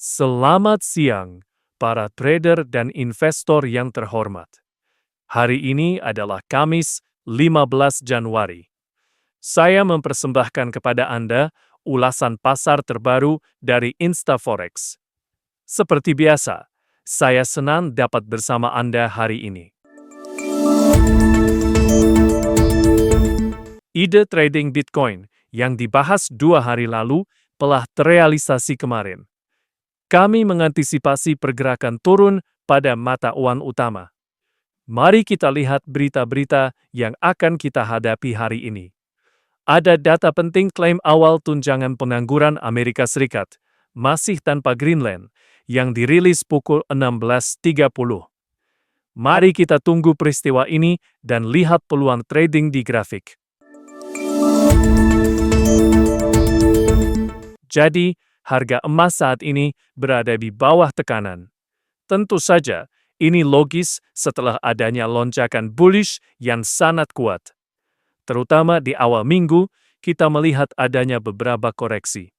Selamat siang, para trader dan investor yang terhormat. Hari ini adalah Kamis, 15 Januari. Saya mempersembahkan kepada Anda ulasan pasar terbaru dari Instaforex. Seperti biasa, saya senang dapat bersama Anda hari ini. Ide trading Bitcoin yang dibahas 2 hari lalu telah terrealisasi kemarin. Kami mengantisipasi pergerakan turun pada mata uang utama. Mari kita lihat berita-berita yang akan kita hadapi hari ini. Ada data penting klaim awal tunjangan pengangguran Amerika Serikat, masih tanpa Greenland, yang dirilis pukul 16.30. Mari kita tunggu peristiwa ini dan lihat peluang trading di grafik. Jadi, harga emas saat ini berada di bawah tekanan. Tentu saja, ini logis setelah adanya lonjakan bullish yang sangat kuat. Terutama di awal minggu, kita melihat adanya beberapa koreksi.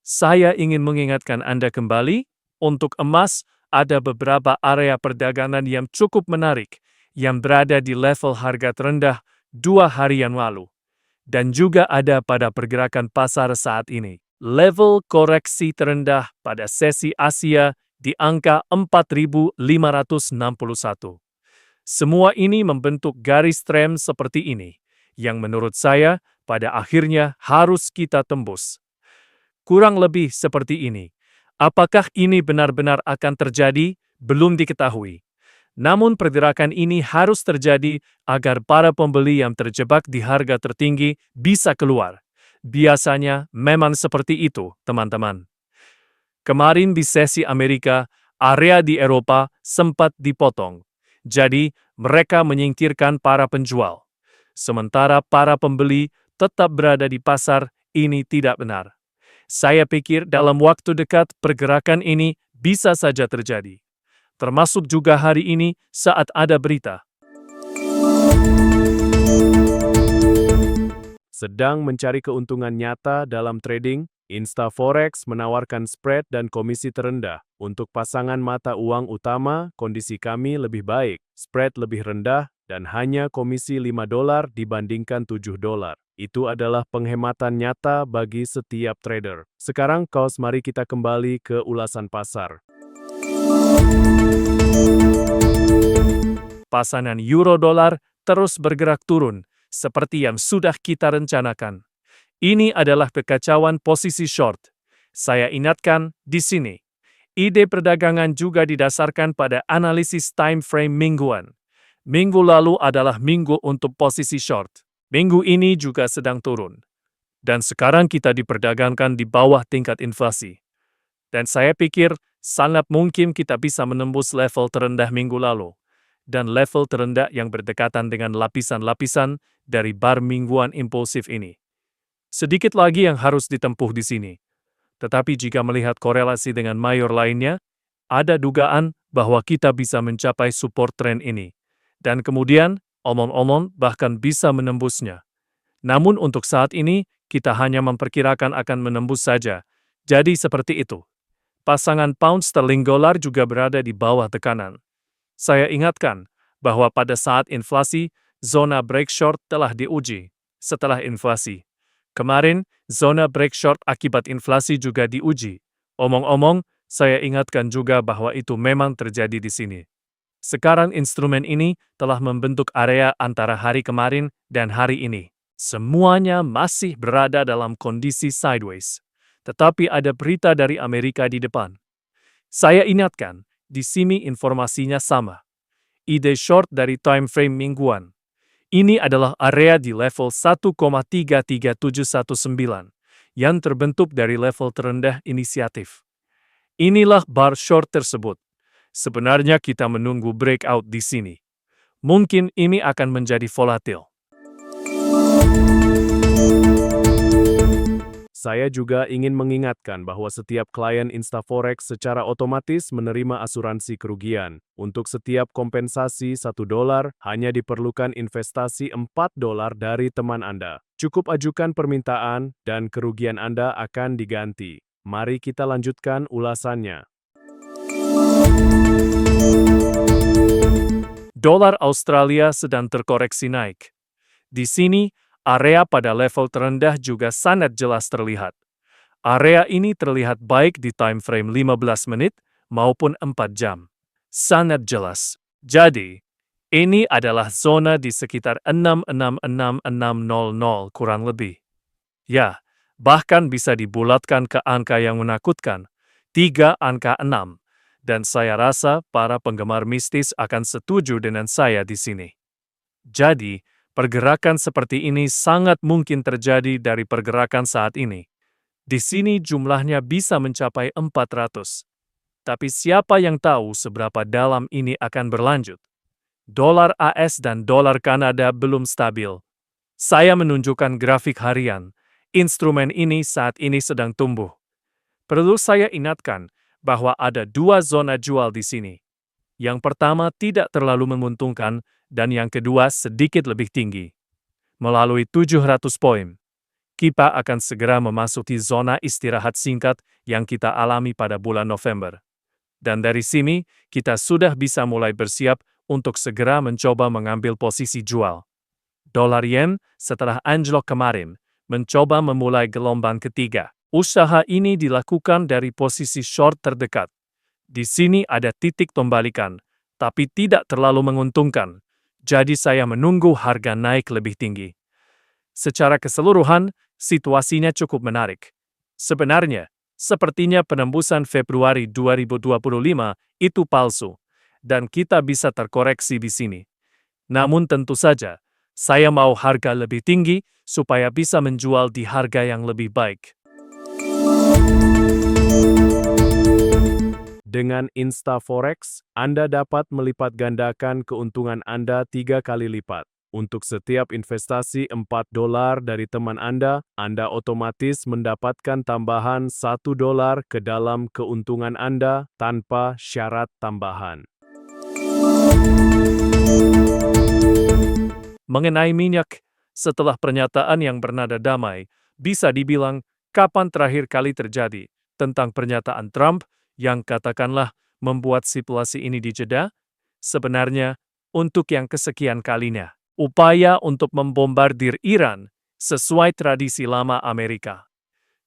Saya ingin mengingatkan Anda kembali, untuk emas ada beberapa area perdagangan yang cukup menarik, yang berada di level harga terendah 2 hari yang lalu. Dan juga ada pada pergerakan pasar saat ini. Level koreksi terendah pada sesi Asia di angka 4.561. Semua ini membentuk garis trend seperti ini, yang menurut saya pada akhirnya harus kita tembus. Kurang lebih seperti ini. Apakah ini benar-benar akan terjadi? Belum diketahui. Namun pergerakan ini harus terjadi agar para pembeli yang terjebak di harga tertinggi bisa keluar. Biasanya memang seperti itu, teman-teman. Kemarin di sesi Amerika, area di Eropa sempat dipotong. Jadi, mereka menyingkirkan para penjual. Sementara para pembeli tetap berada di pasar, ini tidak benar. Saya pikir dalam waktu dekat pergerakan ini bisa saja terjadi. Termasuk juga hari ini saat ada berita. Sedang mencari keuntungan nyata dalam trading, Instaforex menawarkan spread dan komisi terendah. Untuk pasangan mata uang utama, kondisi kami lebih baik, spread lebih rendah, dan hanya komisi $5 dibandingkan $7. Itu adalah penghematan nyata bagi setiap trader. Sekarang, mari kita kembali ke ulasan pasar. Pasangan euro-dolar terus bergerak turun, seperti yang sudah kita rencanakan. Ini adalah kekacauan posisi short. Saya ingatkan di sini. Ide perdagangan juga didasarkan pada analisis time frame mingguan. Minggu lalu adalah minggu untuk posisi short. Minggu ini juga sedang turun. Dan sekarang kita diperdagangkan di bawah tingkat inflasi. Dan saya pikir sangat mungkin kita bisa menembus level terendah minggu lalu. Dan level terendah yang berdekatan dengan lapisan-lapisan dari bar mingguan impulsif ini. Sedikit lagi yang harus ditempuh di sini. Tetapi jika melihat korelasi dengan mayor lainnya, ada dugaan bahwa kita bisa mencapai support trend ini. Dan kemudian, omong-omong bahkan bisa menembusnya. Namun untuk saat ini, kita hanya memperkirakan akan menembus saja. Jadi seperti itu. Pasangan pound sterling dolar juga berada di bawah tekanan. Saya ingatkan bahwa pada saat inflasi, zona break short telah diuji. Setelah inflasi, kemarin, zona break short akibat inflasi juga diuji. Omong-omong, saya ingatkan juga bahwa itu memang terjadi di sini. Sekarang instrumen ini telah membentuk area antara hari kemarin dan hari ini. Semuanya masih berada dalam kondisi sideways. Tetapi ada berita dari Amerika di depan. Saya ingatkan, di sini informasinya sama. Ide short dari time frame mingguan. Ini adalah area di level 1,33719 yang terbentuk dari level terendah inisiatif. Inilah bar short tersebut. Sebenarnya kita menunggu breakout di sini. Mungkin ini akan menjadi volatil. Saya juga ingin mengingatkan bahwa setiap klien Instaforex secara otomatis menerima asuransi kerugian. Untuk setiap kompensasi $1, hanya diperlukan investasi $4 dari teman Anda. Cukup ajukan permintaan, dan kerugian Anda akan diganti. Mari kita lanjutkan ulasannya. Dolar Australia sedang terkoreksi naik. Di sini, area pada level terendah juga sangat jelas terlihat. Area ini terlihat baik di time frame 15 menit maupun 4 jam. Sangat jelas. Jadi, ini adalah zona di sekitar 666.600 kurang lebih. Ya, bahkan bisa dibulatkan ke angka yang menakutkan, 3 angka 6. Dan saya rasa para penggemar mistis akan setuju dengan saya di sini. Jadi, pergerakan seperti ini sangat mungkin terjadi dari pergerakan saat ini. Di sini jumlahnya bisa mencapai 400. Tapi siapa yang tahu seberapa dalam ini akan berlanjut? Dolar AS dan dolar Kanada belum stabil. Saya menunjukkan grafik harian. Instrumen ini saat ini sedang tumbuh. Perlu saya ingatkan bahwa ada 2 zona jual di sini. Yang pertama tidak terlalu menguntungkan dan yang kedua sedikit lebih tinggi. Melalui 700 poin, kita akan segera memasuki zona istirahat singkat yang kita alami pada bulan November. Dan dari sini, kita sudah bisa mulai bersiap untuk segera mencoba mengambil posisi jual. Dolar yen setelah anjlok kemarin, mencoba memulai gelombang ketiga. Usaha ini dilakukan dari posisi short terdekat. Di sini ada titik pembalikan, tapi tidak terlalu menguntungkan. Jadi saya menunggu harga naik lebih tinggi. Secara keseluruhan, situasinya cukup menarik. Sebenarnya, sepertinya penembusan Februari 2025 itu palsu, dan kita bisa terkoreksi di sini. Namun tentu saja, saya mau harga lebih tinggi supaya bisa menjual di harga yang lebih baik. Dengan InstaForex, Anda dapat melipat gandakan keuntungan Anda 3 kali lipat. Untuk setiap investasi $4 dari teman Anda otomatis mendapatkan tambahan $1 ke dalam keuntungan Anda tanpa syarat tambahan. Mengenai minyak, setelah pernyataan yang bernada damai, bisa dibilang kapan terakhir kali terjadi tentang pernyataan Trump yang katakanlah membuat situasi ini dijeda? Sebenarnya, untuk yang kesekian kalinya, upaya untuk membombardir Iran sesuai tradisi lama Amerika.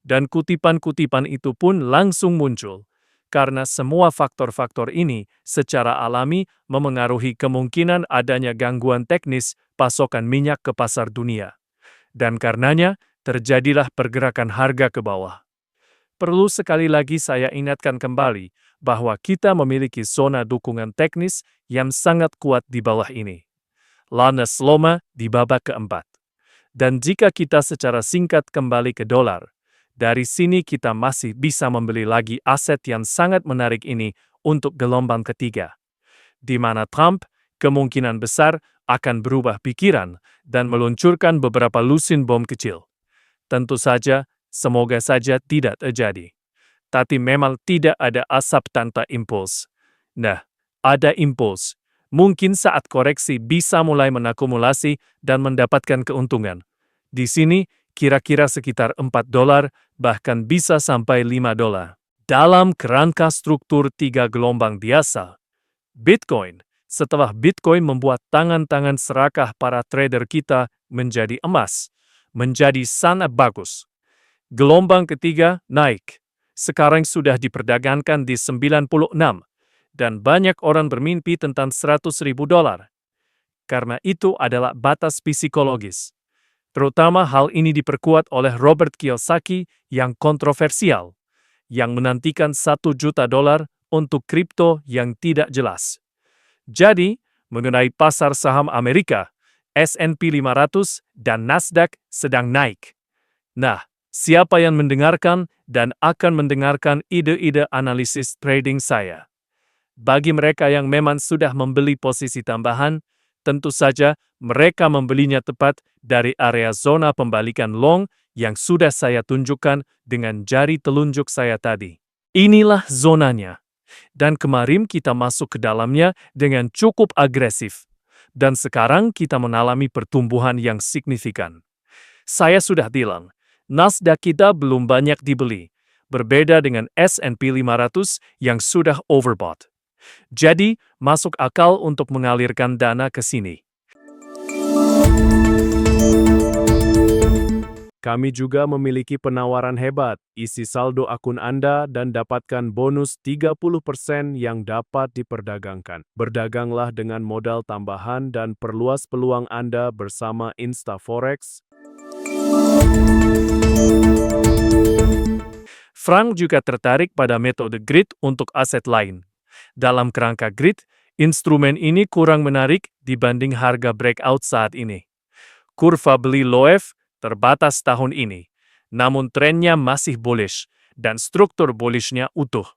Dan kutipan-kutipan itu pun langsung muncul, karena semua faktor-faktor ini secara alami memengaruhi kemungkinan adanya gangguan teknis pasokan minyak ke pasar dunia. Dan karenanya, terjadilah pergerakan harga ke bawah. Perlu sekali lagi saya ingatkan kembali bahwa kita memiliki zona dukungan teknis yang sangat kuat di bawah ini. Lana Sloma di babak keempat. Dan jika kita secara singkat kembali ke dolar, dari sini kita masih bisa membeli lagi aset yang sangat menarik ini untuk gelombang ketiga, di mana Trump kemungkinan besar akan berubah pikiran dan meluncurkan beberapa lusin bom kecil. Tentu saja, semoga saja tidak terjadi. Tapi memang tidak ada asap tanpa impuls. Nah, ada impuls. Mungkin saat koreksi bisa mulai menakumulasi dan mendapatkan keuntungan. Di sini, kira-kira sekitar $4, bahkan bisa sampai $5. Dalam kerangka struktur 3 gelombang biasa, Bitcoin, setelah Bitcoin membuat tangan-tangan serakah para trader kita menjadi emas, menjadi sangat bagus. Gelombang ketiga naik. Sekarang sudah diperdagangkan di 96, dan banyak orang bermimpi tentang $100.000. Karena itu adalah batas psikologis. Terutama hal ini diperkuat oleh Robert Kiyosaki yang kontroversial, yang menantikan $1 juta untuk kripto yang tidak jelas. Jadi, mengenai pasar saham Amerika, S&P 500 dan Nasdaq sedang naik. Nah, siapa yang mendengarkan dan akan mendengarkan ide-ide analisis trading saya? Bagi mereka yang memang sudah membeli posisi tambahan, tentu saja mereka membelinya tepat dari area zona pembalikan long yang sudah saya tunjukkan dengan jari telunjuk saya tadi. Inilah zonanya. Dan kemarin kita masuk ke dalamnya dengan cukup agresif. Dan sekarang kita mengalami pertumbuhan yang signifikan. Saya sudah bilang, Nasdaq kita belum banyak dibeli. berbeda dengan S&P 500 yang sudah overbought. Jadi, masuk akal untuk mengalirkan dana ke sini. Kami juga memiliki penawaran hebat. Isi saldo akun Anda dan dapatkan bonus 30% yang dapat diperdagangkan. Berdaganglah dengan modal tambahan dan perluas peluang Anda bersama InstaForex. Frank juga tertarik pada metode grid untuk aset lain. Dalam kerangka grid, instrumen ini kurang menarik dibanding harga breakout saat ini. Kurva beli LOEF terbatas tahun ini, namun trennya masih bullish dan struktur bullishnya utuh.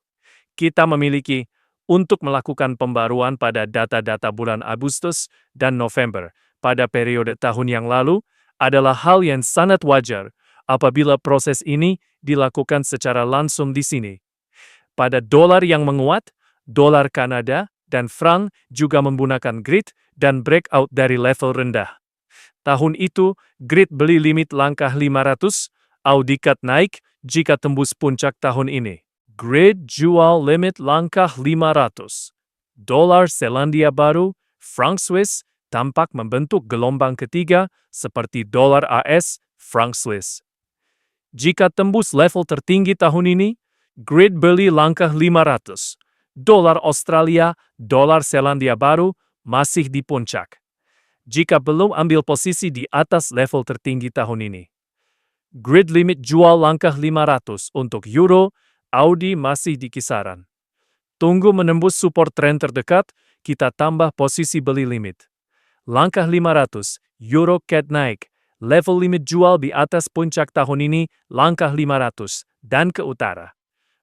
Kita memiliki untuk melakukan pembaruan pada data-data bulan Agustus dan November pada periode tahun yang lalu adalah hal yang sangat wajar apabila proses ini dilakukan secara langsung di sini. Pada dolar yang menguat, dolar Kanada dan franc juga menggunakan grid dan breakout dari level rendah. Tahun itu, grid beli limit langkah 500, audikat naik jika tembus puncak tahun ini. Grid jual limit langkah 500. Dolar Selandia Baru, franc Swiss, tampak membentuk gelombang ketiga seperti dolar AS, franc Swiss. Jika tembus level tertinggi tahun ini, grid beli langkah 500. Dolar Australia, dolar Selandia Baru masih di puncak. Jika belum ambil posisi di atas level tertinggi tahun ini. Grid limit jual langkah 500 untuk Euro, Audi masih di kisaran. Tunggu menembus support tren terdekat, kita tambah posisi beli limit. Langkah 500, Euro CAD naik, level limit jual di atas puncak tahun ini, langkah 500, dan ke utara.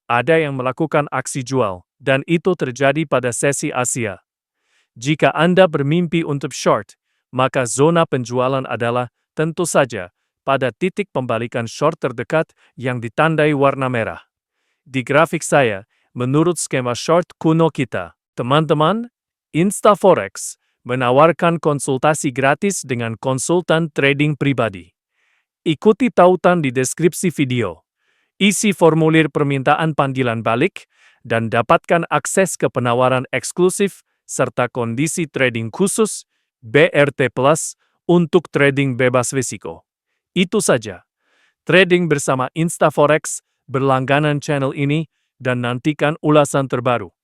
Ada yang melakukan aksi jual, dan itu terjadi pada sesi Asia. Jika Anda bermimpi untuk short, maka zona penjualan adalah, tentu saja, pada titik pembalikan short terdekat yang ditandai warna merah. Di grafik saya, menurut skema short kuno kita, teman-teman, InstaForex menawarkan konsultasi gratis dengan konsultan trading pribadi. Ikuti tautan di deskripsi video. Isi formulir permintaan panggilan balik, dan dapatkan akses ke penawaran eksklusif serta kondisi trading khusus BRT Plus untuk trading bebas risiko. Itu saja. Trading bersama InstaForex, berlangganan channel ini, dan nantikan ulasan terbaru.